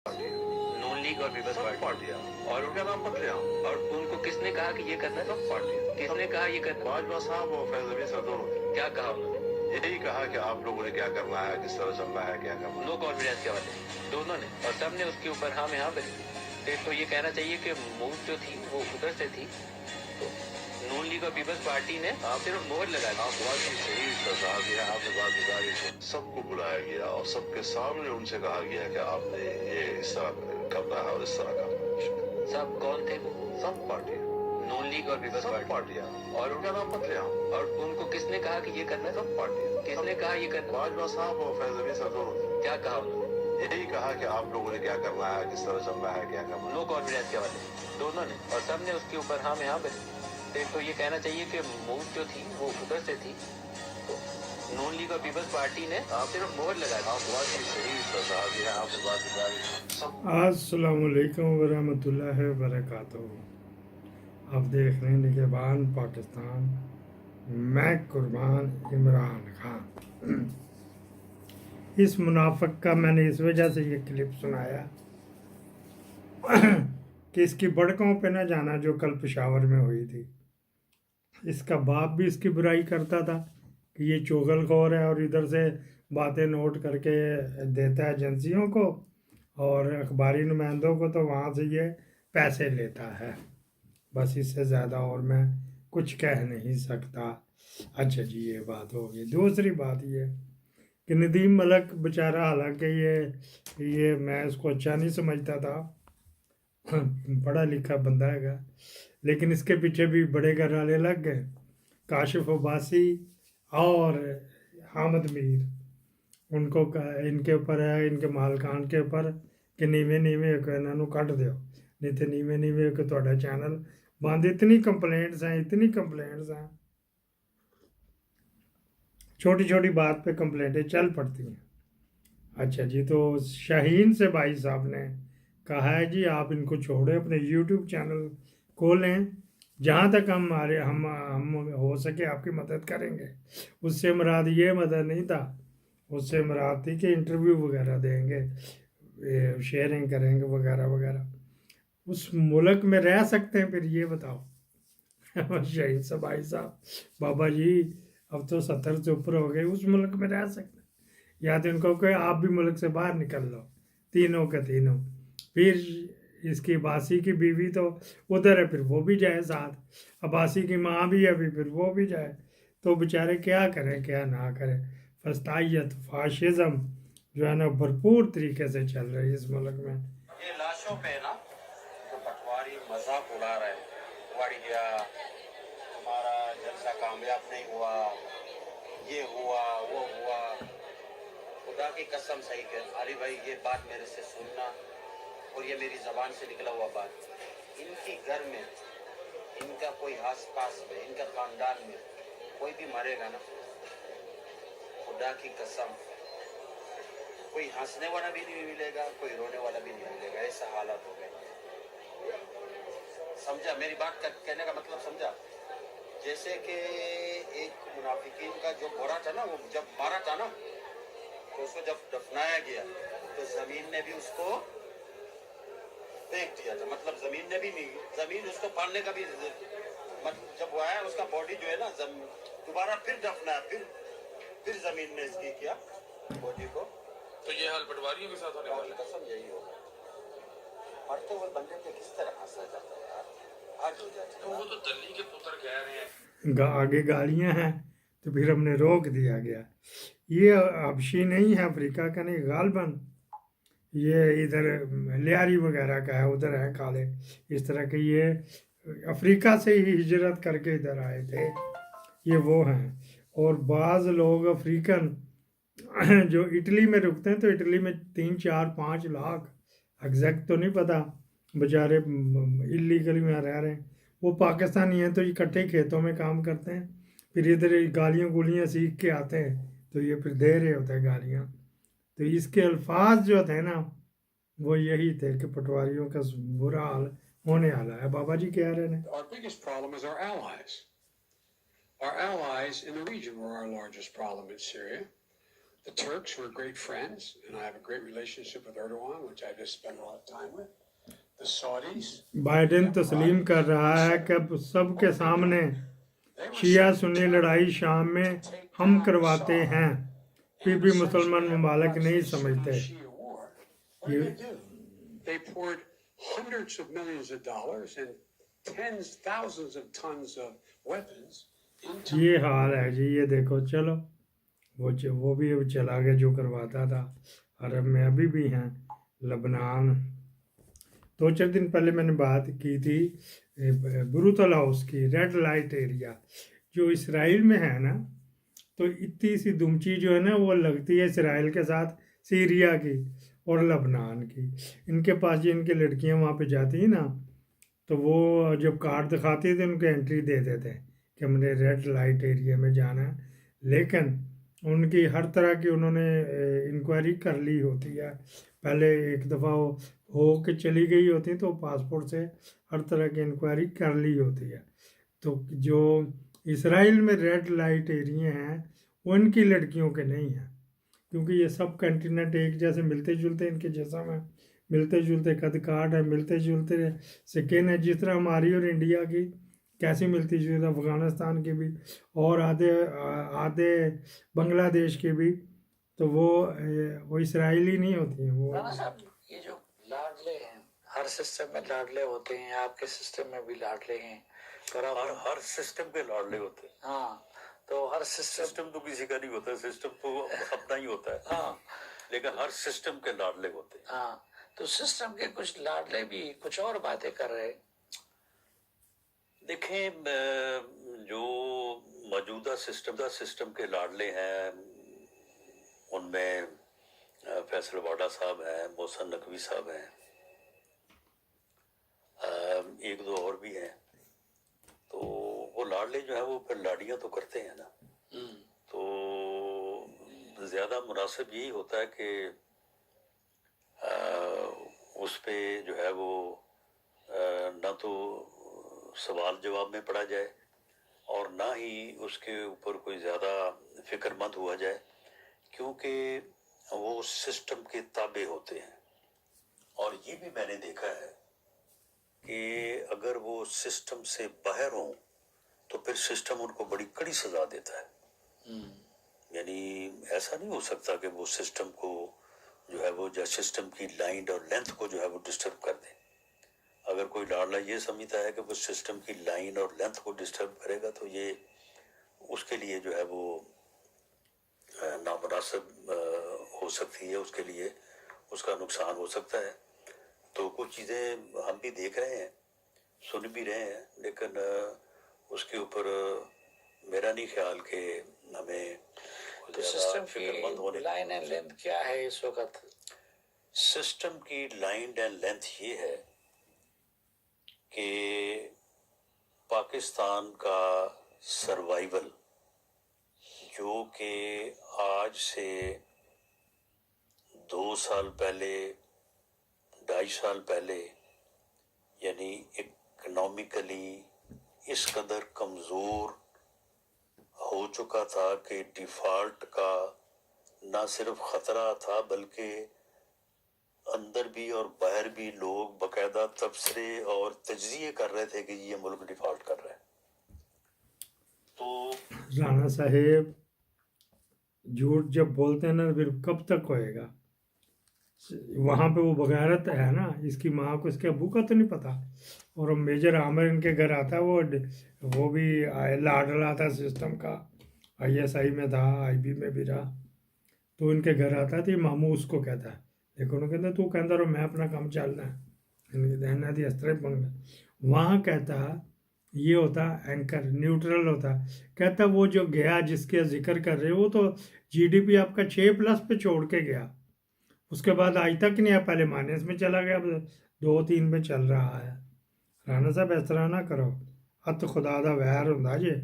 नून league और peoples party पार्टियां और उनका नाम मत ले आओ। और उनको किसने कहा कि ये करना है? सब पार्टियां किसने कहा ये करना है? बाजवा साहब और फैज अली सर दोनों थे। क्या कहा उन्होंने? यही कहा कि आप लोगों ने क्या करना है, किस तरह चलना है, क्या करना है। नो कॉन्फिडेंस के वाले दोनों ने, और सब ने उसके ऊपर हाँ में हाँ भरी। तो ये कहना चाहिए कि मूव जो थी वो उधर से थी। तो नून लीग और पीपल्स पार्टी ने सिर्फ मोहर लगा दी। आप बात की सही साहब है, आपने बात बताई। सबको बुलाया गया और सबके सामने उनसे कहा गया कि आपने ये इस तरह करना है और इस तरह करना है। सब कौन थे वो? सब पार्टियां नून लीग और पीपल्स सब पार्टी पार्टियां और उनका नाम मत ले आओ। और उनको किसने कहा कि ये करना है? सब पार्टियां किसने कहा ये करना है? बाजवा साहब और फैज अली सर दोनों थे। क्या कहा उन्होंने? यही कहा कि आप लोगों ने क्या करना है, किस तरह चलना है, क्या करना है। नो कॉन्फिडेंस के वाले दोनों ने, और सब ने उसके ऊपर हाँ में हाँ भरी। तो ये कहना चाहिए कि मूव जो थी वो उधर से थी। तो नून लीग और पीपल्स पार्टी ने सिर्फ मोहर लगा दी। आप बात की सही साहब है, आपने बात बताई। सब अस्सलाम वालेकुम वरहमतुल्लाहि वबरकातुहू। आप देख रहे हैं निगहबान पाकिस्तान, मैं कुर्बान इमरान खान। इस मुनाफिक का मैंने इस वजह से ये क्लिप सुनाया कि इसकी बड़कों पे ना जाना जो कल पेशावर में हुई थी। इसका बाप भी इसकी बुराई करता था कि ये चुगलखोर है और इधर से बातें नोट करके देता है एजेंसियों को और अखबारी नुमाइंदों को, तो वहाँ से ये पैसे लेता है। बस इससे ज़्यादा और मैं कुछ कह नहीं सकता। अच्छा जी, ये बात होगी। दूसरी बात ये कि नदीम मलक बेचारा, हालांकि ये मैं इसको अच्छा नहीं समझता था, पढ़ा लिखा बंदा है, लेकिन इसके पीछे भी बड़े घर वाले लग गए। काशिफ अब्बासी और हामिद मीर, उनको इनके ऊपर है, इनके मालकान के ऊपर कि नीवे नीवे इन्हों कट दो, नहीं तो नीवे नीवे थोड़ा चैनल बंद। इतनी कंप्लेंट्स हैं, छोटी छोटी बात पे कंप्लेंटें चल पड़ती हैं। अच्छा जी, तो शाहीन से भाई साहब ने कहा है जी आप इनको छोड़े, अपने यूट्यूब चैनल खोलें, जहाँ तक हम हो सके आपकी मदद करेंगे। उससे मुराद ये मदद नहीं था, उससे मुराद थी कि इंटरव्यू वगैरह देंगे, शेयरिंग करेंगे वगैरह वगैरह। उस मुल्क में रह सकते हैं फिर, ये बताओ। शहीद से भाई साहब, बाबा जी अब तो 70 से ऊपर हो गए, उस मुल्क में रह सकते हैं? या तो इनको कोई आप भी मुल्क से बाहर निकल लो, तीनों के तीनों। फिर इसकी अब्बासी की बीवी तो उधर है, फिर वो भी जाए साथ। अब्बासी की माँ भी है अभी, फिर वो भी जाए। तो बेचारे क्या करें क्या ना करें। फस्तायत फाशिज्म जो है ना भरपूर तरीके से चल रही है इस मुल्क में। ये लाशों पे ना जो पटवारी मजाक उड़ा रहे हैं, बढ़ गया, हमारा जलसा कामयाब नहीं हुआ, ये हुआ वो हुआ। खुदा की कसम सही है अली भाई, ये बात मेरे से सुनना और ये मेरी जबान से निकला हुआ बात, इनकी घर में, इनका कोई आस पास में, इनका खानदान में कोई भी मरेगा ना, खुदा की कसम कोई हंसने वाला भी नहीं मिलेगा, कोई रोने वाला भी नहीं मिलेगा। ऐसा हालत हो गए। समझा मेरी बात का कहने का मतलब? समझा? जैसे कि एक मुनाफिकीन का जो घोड़ा था ना, वो जब मारा था ना, तो उसको जब दफनाया गया तो जमीन ने भी उसको फेंक दिया था। मतलब जमीन ने भी नहीं, जमीन उसको पालने का भी, मतलब जब वो आया उसका बॉडी जो है ना, दोबारा फिर दफनाया, फिर जमीन ने इसकी किया बॉडी को। तो ये हाल पटवारियों के साथ होने वाला है। कसम यही होगा। मरते हुए बंदे पे किस तरह हंसा जाता है यार, हद हो जाती है। तो वो तो दल्ली के पुत्र कह रहे हैं, आगे गालियां हैं, तो फिर हमने रोक दिया गया। ये हबशी नहीं है, अफ्रीका का नहीं, गालबन ये इधर लियारी वगैरह का है, उधर है काले इस तरह के। ये अफ्रीका से ही हिजरत करके इधर आए थे, ये वो हैं। और बाज़ लोग अफ्रीकन जो इटली में रुकते हैं, तो इटली में 3 4 5 लाख, एग्जैक्ट तो नहीं पता, बेचारे इलीगली में रह रहे हैं। वो पाकिस्तानी हैं तो इकट्ठे खेतों में काम करते हैं, फिर इधर गालियाँ गुलियाँ सीख के आते हैं, तो ये फिर दे रहे होते हैं गालियाँ। तो इसके अल्फाज जो थे ना, वो यही थे कि पटवारियों का बुरा हाल होने वाला है। बाबा जी कह रहे हैं Our biggest problem is our allies. Our allies in the region were our largest problem in Syria. The Turks were great friends, and I have a great relationship with Erdogan, which I just spend a lot of time with. The Saudis, Biden तस्लीम कर रहा है कि अब सबके सामने शिया सुन्नी लड़ाई शाम में हम करवाते हैं, फिर भी मुसलमान ममालिक नहीं समझते। What did they do? They poured hundreds of millions of dollars and tens, thousands of tons of weapons into ये हाल है जी, ये देखो। चलो वो भी अब चला गया जो करवाता था। अरब में अभी भी हैं, लबनान। 2-4 दिन पहले मैंने बात की थी ब्रूतल हाउस की, रेड लाइट एरिया जो इसराइल में है ना, तो इतनी सी दुमची जो है ना वो लगती है इसराइल के साथ सीरिया की और लबनान की। इनके पास जो इनकी लड़कियां वहाँ पे जाती हैं ना, तो वो जब कार्ड दिखाती थे उनको एंट्री दे देते कि हमने रेड लाइट एरिया में जाना है, लेकिन उनकी हर तरह की उन्होंने इंक्वायरी कर ली होती है। पहले एक दफ़ा वो हो के चली गई होती तो पासपोर्ट से हर तरह की इंक्वायरी कर ली होती है। तो जो इसराइल में रेड लाइट एरिया हैं वो इनकी लड़कियों के नहीं हैं, क्योंकि ये सब कंटिनेंट एक जैसे मिलते जुलते इनके जैसा में मिलते जुलते कद काठ है, मिलते जुलते स्किन है, जिस तरह हमारी और इंडिया की कैसी मिलती जुलती, अफ़गानिस्तान की भी और आधे बांग्लादेश की भी, तो वो इसराइली नहीं होती हैं वो। राणा साहब, ये जो लाडले हैं, हर सिस्टम में लाडले होते हैं, आपके सिस्टम में भी लाडले हैं, पर हर सिस्टम के लाडले होते हैं। हाँ, तो हर सिस्टम तो किसी का नहीं होता, सिस्टम तो अपना ही होता है। हाँ, लेकिन हर सिस्टम के लाडले होते हैं। हाँ, तो सिस्टम के कुछ लाडले भी कुछ और बातें कर रहे हैं। देखें, जो मौजूदा सिस्टम के लाडले हैं, उनमें फैसल वाडा साहब हैं, मोहसन नकवी साहब हैं, एक दो और भी हैं। तो वो लाडले जो है वो फिर लाड़ियाँ तो करते हैं ना, तो ज़्यादा मुनासिब यही होता है कि उस पे जो है वो ना तो सवाल जवाब में पढ़ा जाए और ना ही उसके ऊपर कोई ज़्यादा फिक्रमंद हुआ जाए, क्योंकि वो सिस्टम के ताबे होते हैं। और ये भी मैंने देखा है कि अगर वो सिस्टम से बाहर हों तो फिर सिस्टम उनको बड़ी कड़ी सज़ा देता है। यानी ऐसा नहीं हो सकता कि वो सिस्टम को जो है वो सिस्टम की लाइन और लेंथ को जो है वो डिस्टर्ब कर दे। अगर कोई लाडला ये समझता है कि वो सिस्टम की लाइन और लेंथ को डिस्टर्ब करेगा तो ये उसके लिए जो है वो नामुनासिब हो सकती है, उसके लिए उसका नुकसान हो सकता है। तो कुछ चीज़ें हम भी देख रहे हैं, सुन भी रहे हैं, लेकिन उसके ऊपर मेरा नहीं ख्याल कि हमें तो सिस्टम की लाइन एंड लेंथ क्या है इस वक्त? सिस्टम की लाइन एंड लेंथ ये है कि पाकिस्तान का सर्वाइवल, जो कि आज से 2 साल पहले, 2.5 साल पहले, यानी इकोनॉमिकली इस कदर कमज़ोर हो चुका था कि डिफ़ॉल्ट का ना सिर्फ ख़तरा था बल्कि अंदर भी और बाहर भी लोग बाकायदा तबसरे और तज्ज़िये कर रहे थे कि ये मुल्क डिफ़ॉल्ट कर रहा है। तो राणा साहेब झूठ जब बोलते हैं ना फिर कब तक होएगा? वहाँ पे वो बगैरत है ना, इसकी माँ को इसके अबू का तो नहीं पता। और मेजर आमिर इनके घर आता है, वो भी लाडला था सिस्टम का, ISI में था, IB में भी रहा। तो इनके घर आता थी, मामू उसको कहता है, देखो उन्होंने कहता तू कहता रहो मैं अपना काम चलना है, इनके दहना थी इस तरह बन गया। वहाँ कहता ये होता एंकर न्यूट्रल होता, कहता वो जो गया जिसके जिक्र कर रहे हो वो तो GDP आपका 6+ पे छोड़ के गया, उसके बाद आज तक नहीं आया, पहले माइनस में चला गया, अब 2-3 में चल रहा है। राणा साहब इस तरह ना करो, हत खुदा दा वैर हुंदा जे।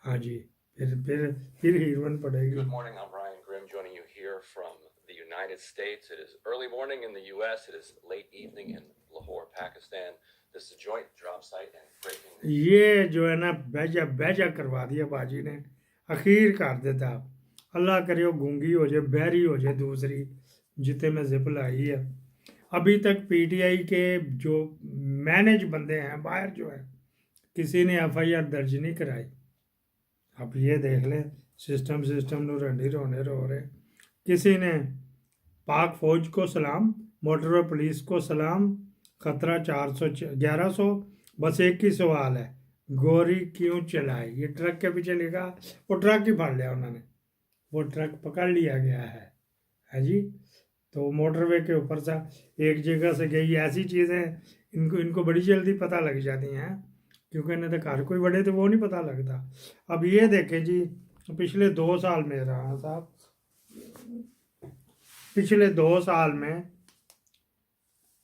हाँ जी, फिर हीरवन पड़ेगी। Good morning, I'm Brian Grimm joining you here from the United States. It is early morning in the US, it is late evening in Lahore, Pakistan. This is a joint job site and breaking news. ये जो है ना बैजा करवा दिया बाजी ने, अखीर कर देता। اللہ کرے وہ گونگی ہو جائے، بہری ہو جائے دوسری جتے میں زپ لائی ہے۔ ابھی تک پی ٹی آئی کے جو مینج بندے ہیں باہر جو ہے کسی نے ایف آئی آر درج نہیں کرائی۔ اب یہ دیکھ لیں سسٹم نو رنڈی رونے رو رہے۔ کسی نے پاک فوج کو سلام، موٹر پولیس کو سلام، خطرہ 1100۔ بس ایک ہی سوال ہے، گوری کیوں چلائی؟ یہ ٹرک کے پیچھے لکھا، وہ ٹرک ہی پھاڑ لیا انہوں نے، وہ ٹرک پکڑ لیا گیا ہے جی۔ تو موٹر وے کے اوپر سے ایک جگہ سے گئی، ایسی چیزیں ان کو بڑی جلدی پتہ لگ جاتی ہیں کیونکہ انہیں تو گھر کوئی بڑے تو وہ نہیں پتہ لگتا۔ اب یہ دیکھیں جی پچھلے 2 سال میں رہا صاحب، پچھلے 2 سال میں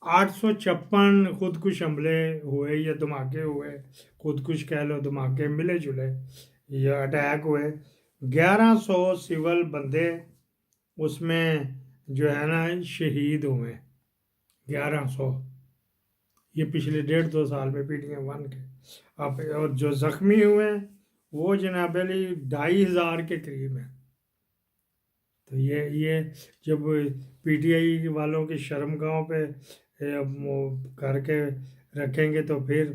856 خودکش حملے ہوئے یا دھماکے ہوئے، خودکش کہہ لو، دھماکے ملے جلے یا اٹیک ہوئے۔ 1100 سول بندے اس میں جو ہے نا شہید ہوئے، 1100۔ یہ پچھلے 1.5-2 سال میں پی ٹی ایم 1 کے۔ اب اور جو زخمی ہوئے ہیں وہ جناب علی 2500 کے قریب ہیں۔ تو یہ جب پی ٹی آئی والوں کی شرمگاہوں پہ کر کے رکھیں گے تو پھر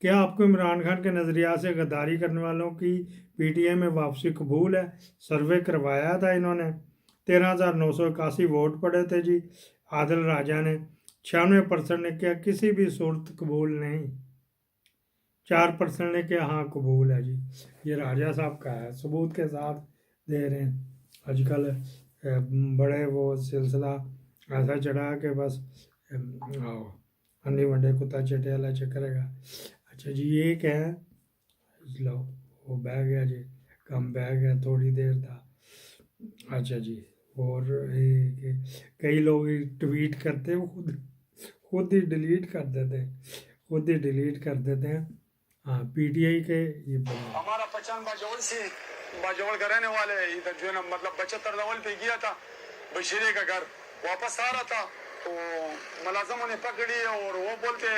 کیا آپ کو عمران خان کے نظریات سے غداری کرنے والوں کی پی ٹی آئی میں واپسی قبول ہے؟ سروے کروایا تھا انہوں نے، 13,981 ووٹ پڑے تھے جی۔ عادل راجہ نے 96% نے کیا کسی بھی صورت قبول نہیں، 4% نے کیا ہاں قبول ہے جی۔ یہ راجہ صاحب کا ہے، ثبوت کے ساتھ دے رہے ہیں۔ آج کل بڑے وہ سلسلہ ایسا چڑھا کہ بس انڈی ونڈے کتا چٹے والا چکرے گا۔ اچھا جی یہ کیا ہے، لو وہ بہ گیا جی، کم بہ گیا، تھوڑی دیر تھا۔ اچھا جی، اور کئی لوگ ٹویٹ کرتے ہیں، وہ خود ہی ڈیلیٹ کر دیتے ہیں۔ ہاں پی ٹی آئی کے یہ ہمارا پہچان باجوڑ کا رہنے والے ادھر جو ہے نا مطلب 75 لیول پہ گیا تھا، بشیرے کا گھر واپس آ رہا تھا تو ملازموں نے پکڑی اور وہ بولتے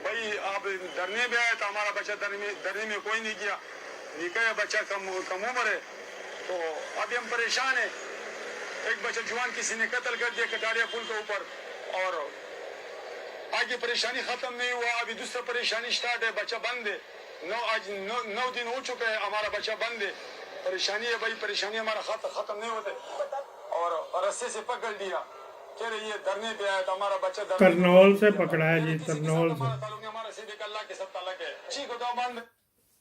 بھائی آپ دھرنے میں آئے تو ہمارا بچہ دھرنے میں کوئی نہیں کیا، نکاح بچہ کم عمر ہے تو ابھی ہم پریشان ہیں۔ ایک بچہ جوان کسی نے قتل کر دیا کٹاریا پل کے اوپر، اور آگے پریشانی ختم نہیں ہوا، ابھی دوسرا پریشانی سٹارٹ ہے، بچہ بند ہے۔ آج 9 دن ہو چکے ہیں، ہمارا بچہ بند ہے، پریشانی ہے بھائی، پریشانی ہمارا ختم نہیں ہوتے، اور رسے سے پکڑ لیا، کہہ رہے یہ دھرنے پہ آیا تھا ہمارا بچہ ترنول سے پکڑا ہے جی، ترنول سے۔ ہمارا صدیق اللہ کے ساتھ تعلق ہے جی کو تو بند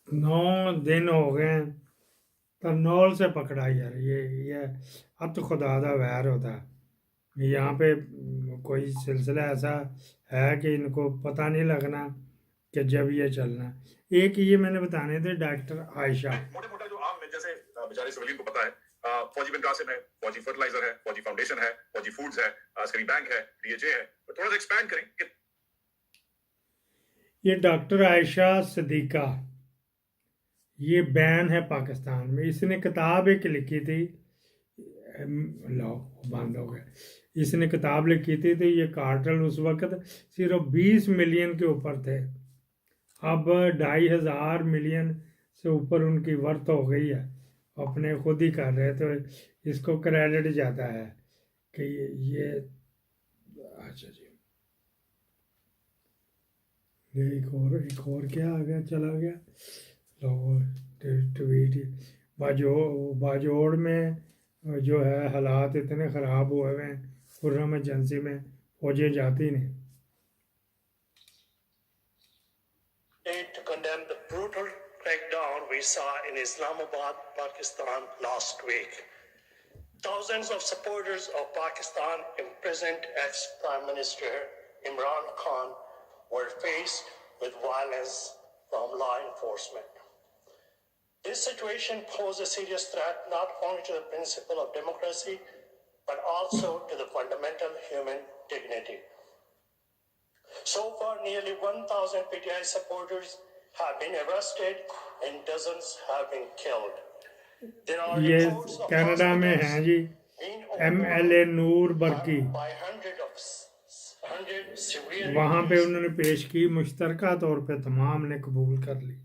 9 دن ہو گئے ہیں، ترنول سے پکڑا یار۔ یہ اب تو خدا دا ویر ہوتا ہے، یہاں پہ کوئی سلسلہ ایسا ہے کہ ان کو پتہ نہیں لگنا کہ جب یہ چلنا۔ ایک یہ میں نے بتانے تھے ڈاکٹر عائشہ، موٹے موٹا جو عام جیسے بیچارے سویلین کو پتا ہے، فوجی بن قاسم ہے، فوجی فرٹیلائزر ہے، فوجی فاؤنڈیشن ہے، فوجی فوڈز ہے، عسکری بینک ہے، ڈی ایچ اے ہے، تھوڑا سا ایکسپینڈ کریں کہ یہ ڈاکٹر عائشہ صدیقہ، یہ بین ہے پاکستان میں۔ اس نے کتاب ایک لکھی تھی، لو بند ہو گیا، اس نے کتاب لکھی تھی تو یہ کارٹل اس وقت صرف 20 ملین کے اوپر تھے، اب 2,500 ملین سے اوپر ان کی ورت ہو گئی ہے، اپنے خود ہی کر رہے تو اس کو کریڈٹ جاتا ہے کہ یہ اچھا جی ایک اور کیا آ گیا، چلا گیا لوگوں ٹویٹ۔ باجوڑ میں جو ہے حالات اتنے خراب ہوئے ہوئے ہیں، خرم ایجنسی میں فوجیں جاتی نہیں۔ To condemn the brutal crackdown we saw in Islamabad, Pakistan last week. Thousands of supporters of Pakistan imprisoned ex-Prime Minister Imran Khan were faced with violence from law enforcement. This situation poses a serious threat not only to the principle of democracy, but also to the fundamental human dignity. So far, nearly 1,000 PTI supporters have been arrested and dozens have been killed. There are یہ reports of Canada میں ہیں جی، being MLA Noor Burki, by hundred civilian وہاں پہ انہوں نے پیش کی، مشترکہ طور پہ تمام نے قبول کر لی۔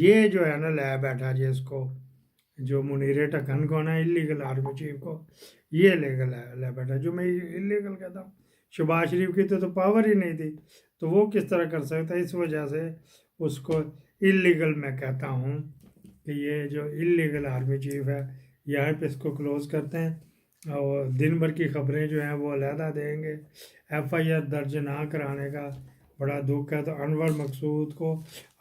یہ جو ہے نا لے بیٹھا جی اس کو، जो मुनीर ढक्कन को ना इलीगल आर्मी चीफ को, ये लीगल है बेटा, जो मैं इलीगल कहता हूँ। शहबाज शरीफ की तो पावर ही नहीं थी, तो वो किस तरह कर सकता है? इस वजह से उसको इलीगल मैं कहता हूँ कि ये जो इलीगल आर्मी चीफ है, यहाँ पे इसको क्लोज करते हैं और दिन भर की खबरें जो हैं वो अलहदा देंगे। FIR दर्ज ना कराने का बड़ा दुख है। तो अनवर मकसूद को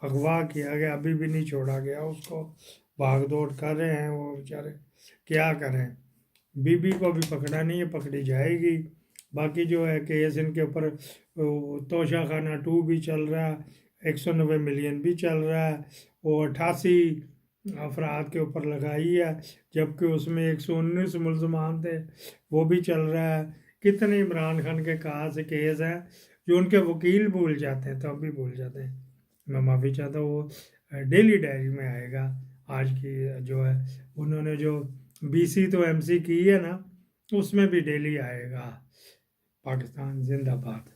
अगवा किया गया, अभी भी नहीं छोड़ा गया उसको, भाग दौड़ कर रहे हैं वो बेचारे, क्या करें। बीबी को भी पकड़ा नहीं है, पकड़ी जाएगी। बाकी जो है केस इनके ऊपर तोशा खाना 2 भी चल रहा है, 190 मिलियन भी चल रहा है, और 88 अफराद के ऊपर लगाई है, जबकि उसमें 119 मुलजमान थे, वो भी चल रहा है। कितने इमरान खान के कहा से केस है जो उनके वकील भूल जाते हैं, तो अब भी भूल जाते हैं। मैं माफ़ी चाहता हूँ, वो डेली डायरी में आएगा। आज की जो है उन्होंने जो BC तो MC की है ना, उसमें भी डेली आएगा। पाकिस्तान जिंदाबाद।